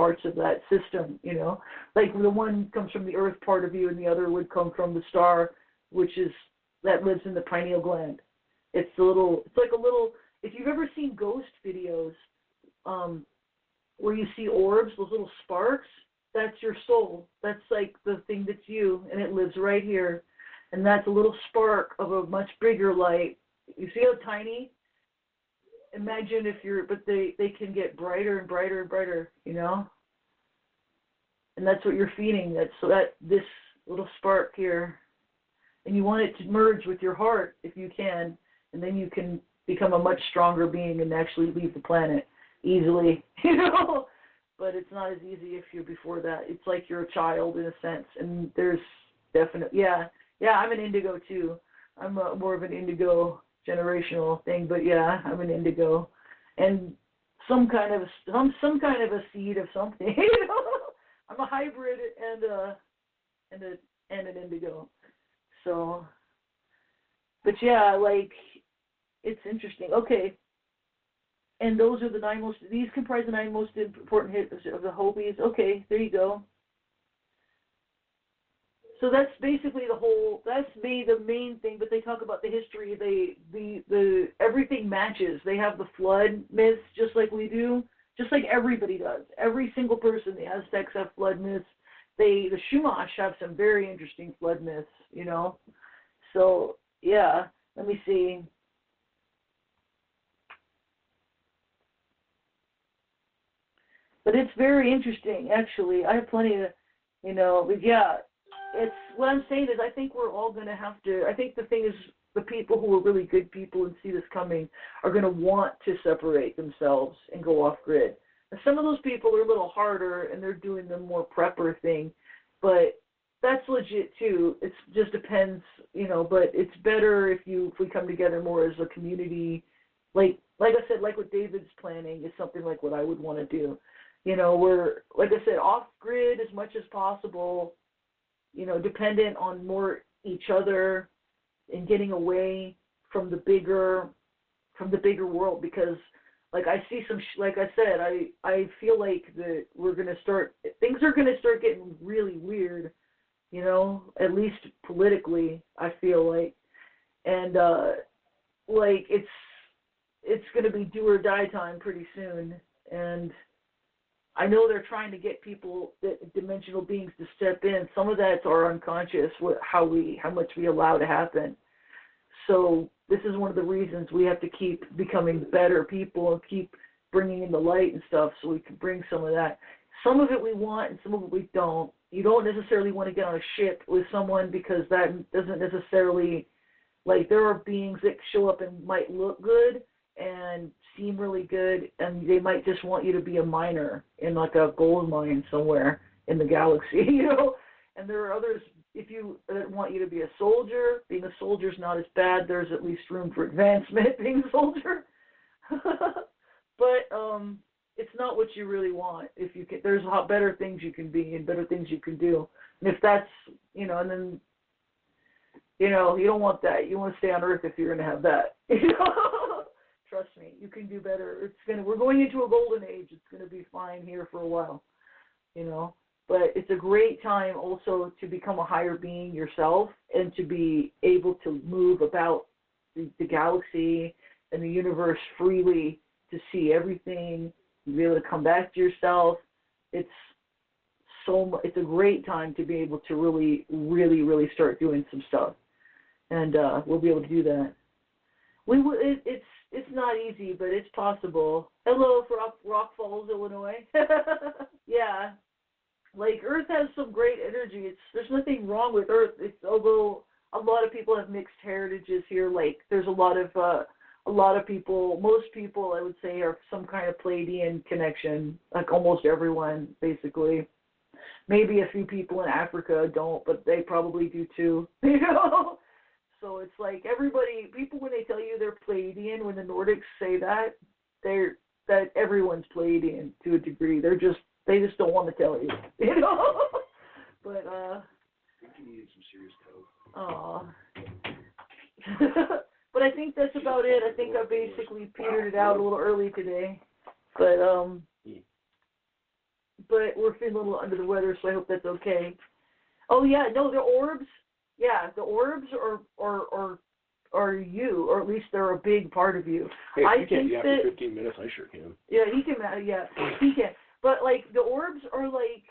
parts of that system, you know. Like the one comes from the earth part of you and the other would come from the star, that lives in the pineal gland. It's like a little, if you've ever seen ghost videos, where you see orbs, those little sparks, that's your soul. That's like the thing that's you, and it lives right here. And that's a little spark of a much bigger light. You see how tiny? Imagine but they can get brighter and brighter and brighter, you know? And that's what you're feeding. This little spark here. And you want it to merge with your heart if you can, and then you can become a much stronger being and actually leave the planet easily, you know? But it's not as easy if you're before that. It's like you're a child in a sense, and there's definitely, yeah, I'm an indigo too. I'm more of an indigo generational thing, but yeah, I'm an indigo, and some kind of a seed of something. You know? I'm a hybrid and an indigo. So, but yeah, like it's interesting. Okay, and those are these comprise the 9 most important hits of the Hopis. Okay, there you go. So that's basically that's the main thing, but they talk about the history. The everything matches. They have the flood myths just like we do, just like everybody does. Every single person, the Aztecs have flood myths. The Chumash have some very interesting flood myths, you know. So, yeah, let me see. But it's very interesting, actually. I have plenty of, you know, but yeah. It's what I'm saying is I think we're all going to have to, I think the thing is the people who are really good people and see this coming are going to want to separate themselves and go off grid. And some of those people are a little harder and they're doing the more prepper thing, but that's legit too. It just depends, you know, but it's better if we come together more as a community. Like I said, like what David's planning is something like what I would want to do. You know, we're, like I said, off grid as much as possible, you know, dependent on more each other and getting away from the bigger world, because like I see like I said, I feel like things are going to start getting really weird, you know, at least politically, I feel like. And like it's going to be do or die time pretty soon. And I know they're trying to get people, dimensional beings, to step in. Some of that's our unconscious, how much we allow to happen. So this is one of the reasons we have to keep becoming better people and keep bringing in the light and stuff, so we can bring some of that. Some of it we want and some of it we don't. You don't necessarily want to get on a ship with someone because that doesn't necessarily, like, there are beings that show up and might look good and seem really good, and they might just want you to be a miner in like a gold mine somewhere in the galaxy, you know. And there are others, that want you to be a soldier. Being a soldier is not as bad. There's at least room for advancement being a soldier. But it's not what you really want. There's a lot better things you can be and better things you can do. And if that's, you know, and then, you know, you don't want that. You want to stay on Earth if you're going to have that. You know? Trust me, you can do better. We're going into a golden age. It's going to be fine here for a while, you know. But it's a great time also to become a higher being yourself and to be able to move about the galaxy and the universe freely, to see everything, to be able to come back to yourself. It's a great time to be able to really, really, really start doing some stuff, and we'll be able to do that. It's not easy, but it's possible. Hello, Rock Falls, Illinois. Yeah, like Earth has some great energy. There's nothing wrong with Earth. Although a lot of people have mixed heritages here. Like there's a lot of people. Most people, I would say, are some kind of Pleiadian connection. Like almost everyone, basically. Maybe a few people in Africa don't, but they probably do too. You know. So it's like people when they tell you they're Pleiadian, when the Nordics say that everyone's Pleiadian to a degree. They just don't want to tell you, you know. But I think you need some serious help. But I think that's about it. I think I basically petered it out a little early today. But but we're feeling a little under the weather, so I hope that's okay. Oh yeah, no, the orbs. Yeah, the orbs are you, or at least they're a big part of you. Hey, I if you can't think be after that, 15 minutes, I sure can. Yeah, he can. Yeah, he can. But like the orbs are like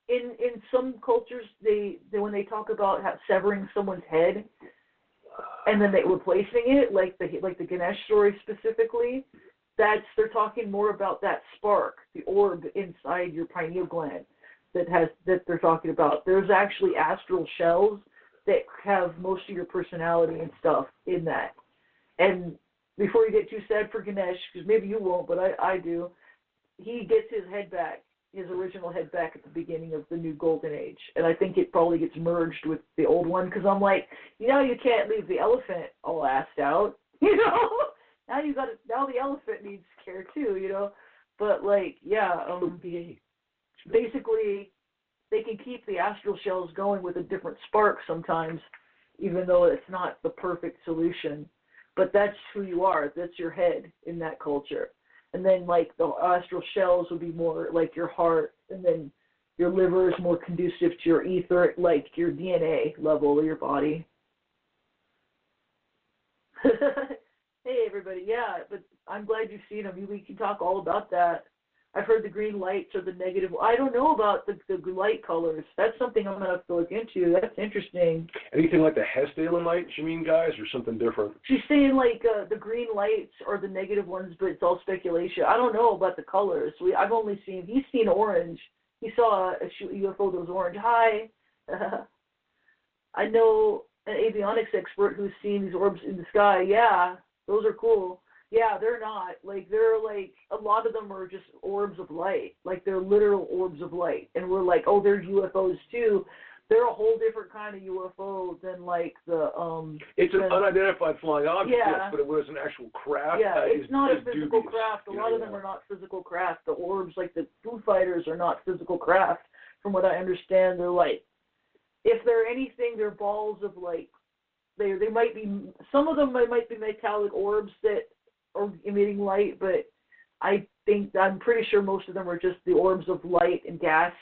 in some cultures they when they talk about severing someone's head and then they replacing it, like the Ganesh story specifically, they're talking more about that spark, the orb inside your pineal gland that they're talking about. There's actually astral shells that have most of your personality and stuff in that. And before you get too sad for Ganesh, because maybe you won't, but I do, he gets his head back, his original head back at the beginning of the new golden age. And I think it probably gets merged with the old one, because I'm like, you can't leave the elephant all assed out, Now the elephant needs care too, But like, yeah, basically they can keep the astral shells going with a different spark sometimes, even though it's not the perfect solution. But that's who you are. That's your head in that culture. And then, like, the astral shells would be more like your heart, and then your liver is more conducive to your ether, like your DNA level of your body. Hey, everybody. Yeah, but I'm glad you've seen them. We can talk all about that. I've heard the green lights are the negative. I don't know about the light colors. That's something I'm going to have to look into. That's interesting. Anything like the Hessdalen lights, you mean, guys, or something different? She's saying, like, the green lights are the negative ones, but it's all speculation. I don't know about the colors. I've only seen, he's seen orange. He saw a UFO that was orange. Hi. I know an avionics expert who's seen these orbs in the sky. Yeah, those are cool. Yeah, they're not. Like, they're like, a lot of them are just orbs of light. Like, they're literal orbs of light. And we're like, oh, they're UFOs too. They're a whole different kind of UFO than like the It's an unidentified flying object, yeah. Yes, but it was an actual craft. Yeah, it's not a physical dubious. craft. A lot of them are not physical craft. The orbs, like the Foo Fighters, are not physical craft. From what I understand, they're like, if they're anything, they're balls of like, they might be, some of them might be metallic orbs that are emitting light, but I'm pretty sure most of them are just the orbs of light and gas.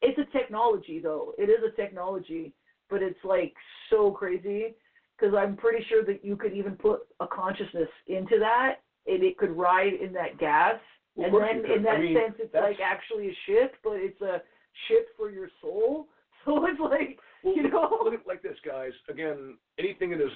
It's a technology, though. It is a technology, but it's like so crazy, because I'm pretty sure that you could even put a consciousness into that, and it could ride in that gas. And then in that sense, it's like actually a ship, but it's a ship for your soul. So it's like, Look at it like this, guys. Again, anything that is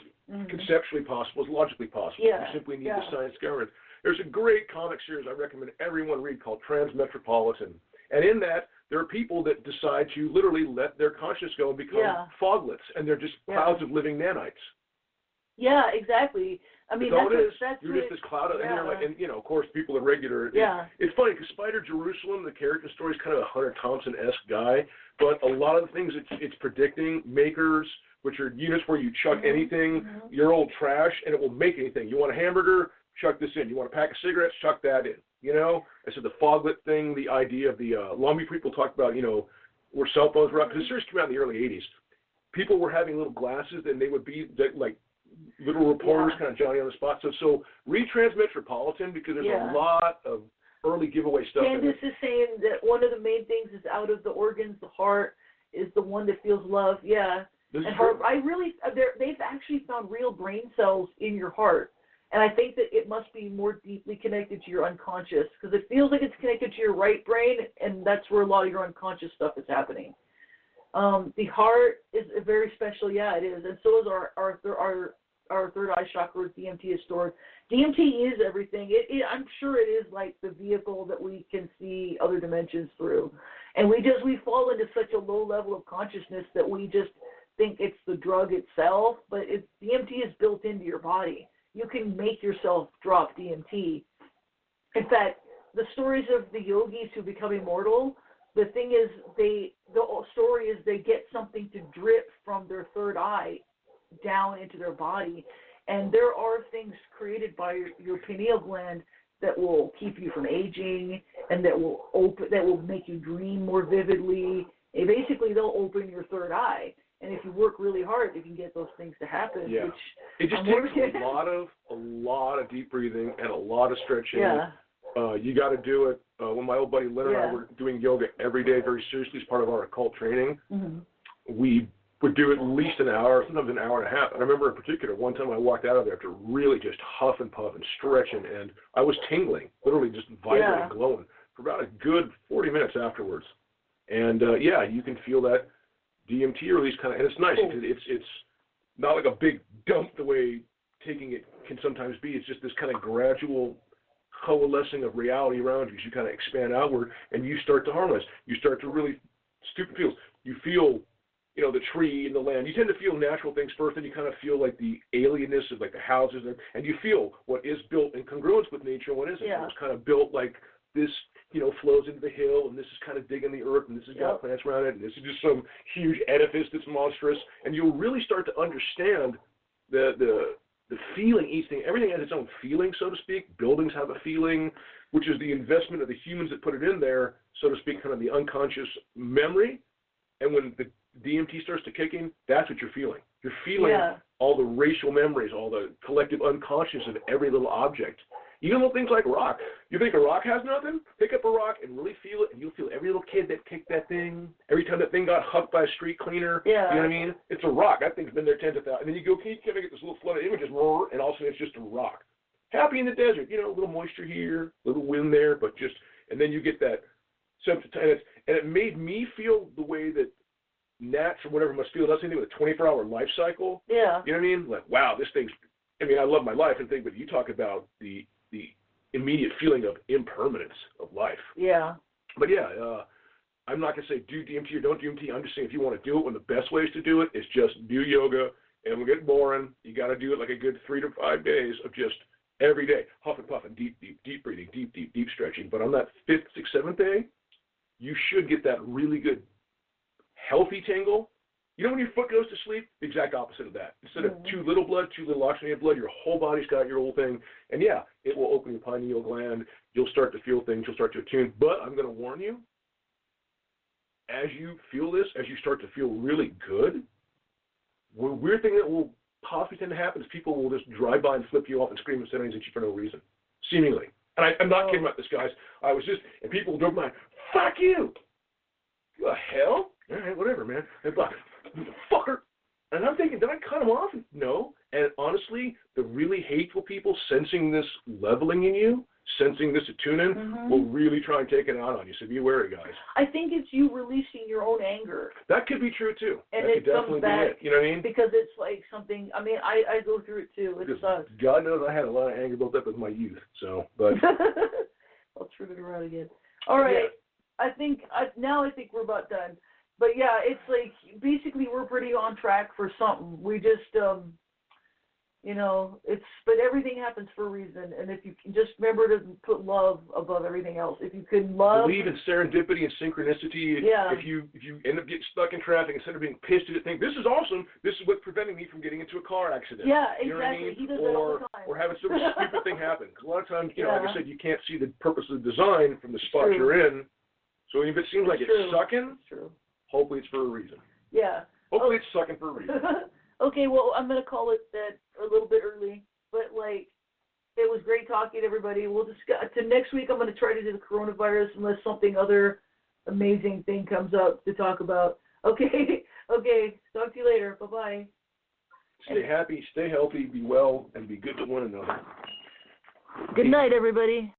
conceptually possible is logically possible. Yeah. You simply need the science government. There's a great comic series I recommend everyone read called Transmetropolitan. And in that, there are people that decide to literally let their consciousness go and become foglets, and they're just clouds of living nanites. Yeah, exactly. I mean, that's that's you're just this cloud, and of course, people are regular. Yeah. It's funny because Spider Jerusalem, the character story, is kind of a Hunter Thompson-esque guy, but a lot of the things it's predicting, makers, which are units where you chuck anything, your old trash, and it will make anything. You want a hamburger? Chuck this in. You want a pack of cigarettes? Chuck that in. I said the foglet thing, the idea of the long before people talked about, where cell phones were out, because the series came out in the early 80s. People were having little glasses, and they would be like little reporters, kind of Johnny on the spot. So read Transmetropolitan, because there's a lot of early giveaway stuff. Candace is saying that one of the main things is out of the organs, the heart is the one that feels love. Yeah. This and is heart, they've actually found real brain cells in your heart. And I think that it must be more deeply connected to your unconscious, because it feels like it's connected to your right brain, and that's where a lot of your unconscious stuff is happening. The heart is very special. Yeah, it is. And so is our third eye chakra, DMT is stored. DMT is everything. I'm sure it is like the vehicle that we can see other dimensions through. And we fall into such a low level of consciousness that we just think it's the drug itself, but DMT is built into your body. You can make yourself drop DMT. In fact, the stories of the yogis who become immortal, the thing is, the story is they get something to drip from their third eye down into their body, and there are things created by your pineal gland that will keep you from aging, and that will make you dream more vividly. And basically, they'll open your third eye, and if you work really hard, you can get those things to happen. Yeah. Which it just takes a lot of deep breathing and a lot of stretching. Yeah. You got to do it. When my old buddy Leonard and I were doing yoga every day very seriously as part of our occult training, we would do at least an hour, sometimes an hour and a half. And I remember in particular, one time I walked out of there after really just huff and puff and stretching, and I was tingling, literally just vibrating, glowing, for about a good 40 minutes afterwards. And, you can feel that DMT release kind of, and it's nice because it's not like a big dump the way taking it can sometimes be. It's just this kind of gradual coalescing of reality around you as you kind of expand outward, and you start to harmonize. You start to really, stupid feels. You feel, the tree and the land. You tend to feel natural things first, and you kind of feel like the alienness of like the houses, and you feel what is built in congruence with nature and what isn't. It's kind of built like this, flows into the hill, and this is kind of digging the earth, and this has got plants around it, and this is just some huge edifice that's monstrous, and you'll really start to understand the feeling each thing. Everything has its own feeling, so to speak. Buildings have a feeling, which is the investment of the humans that put it in there, so to speak, kind of the unconscious memory. And when the DMT starts to kick in, that's what you're feeling. You're feeling all the racial memories, all the collective unconscious of every little object. Even little things like rock. You think a rock has nothing? Pick up a rock and really feel it, and you'll feel every little kid that kicked that thing. Every time that thing got huffed by a street cleaner. You know what I mean? It's a rock. That thing's been there tens of thousands. And then you go, can you get this little flood of images, and all of a sudden it's just a rock. Happy in the desert, a little moisture here, a little wind there, but just, and then you get that sense of time. And it made me feel the way that gnats or whatever must feel. That's anything with a 24-hour life cycle. You know what I mean? Like, wow, this thing's, I love my life and things, but you talk about the immediate feeling of impermanence of life. But I'm not going to say do DMT or don't DMT. I'm just saying if you want to do it, one of the best ways to do it is just do yoga. It will get boring. You got to do it like a good 3 to 5 days of just every day, huff and puff and deep breathing, deep stretching. But on that 5th, 6th, 7th day, you should get that really good healthy tingle. When your foot goes to sleep, the exact opposite of that. Instead of too little blood, too little oxygenated blood, your whole body's got your whole thing. And it will open your pineal gland. You'll start to feel things. You'll start to attune. But I'm going to warn you, as you feel this, as you start to feel really good, one weird thing that will possibly tend to happen is people will just drive by and flip you off and scream and say things at you for no reason, seemingly. And I'm not kidding about this, guys. And people drove by, fuck you. The hell? All right, whatever, man. And fucker. And I'm thinking, did I cut him off? No. And honestly, the really hateful people sensing this leveling in you, sensing this attuning, will really try and take it out on you. So be wary, guys. I think it's you releasing your own anger. That could be true, too. And that could definitely be it. You know what I mean? Because it's like something, I go through it, too. It sucks. God knows I had a lot of anger built up in my youth. But I'll turn it around again. all right, I think we're about done. But yeah, it's like basically we're pretty on track for something. We just, but everything happens for a reason. And if you can just remember to put love above everything else. If you can believe in serendipity and synchronicity. If you end up getting stuck in traffic, instead of being pissed at it, think this is awesome. This is what's preventing me from getting into a car accident. Yeah, you know exactly. What I mean? He does that all the time. Or having some stupid thing happen. Because a lot of times, like I said, you can't see the purpose of the design from the spot you're in. So if it seems like it's sucking, hopefully it's for a reason. Yeah. Hopefully it's sucking for a reason. Okay, well, I'm going to call it that a little bit early. But, it was great talking to everybody. We'll discuss. To next week, I'm going to try to do the coronavirus unless something other amazing thing comes up to talk about. Okay. Okay. Talk to you later. Bye-bye. Stay happy, stay healthy, be well, and be good to one another. Good night, everybody.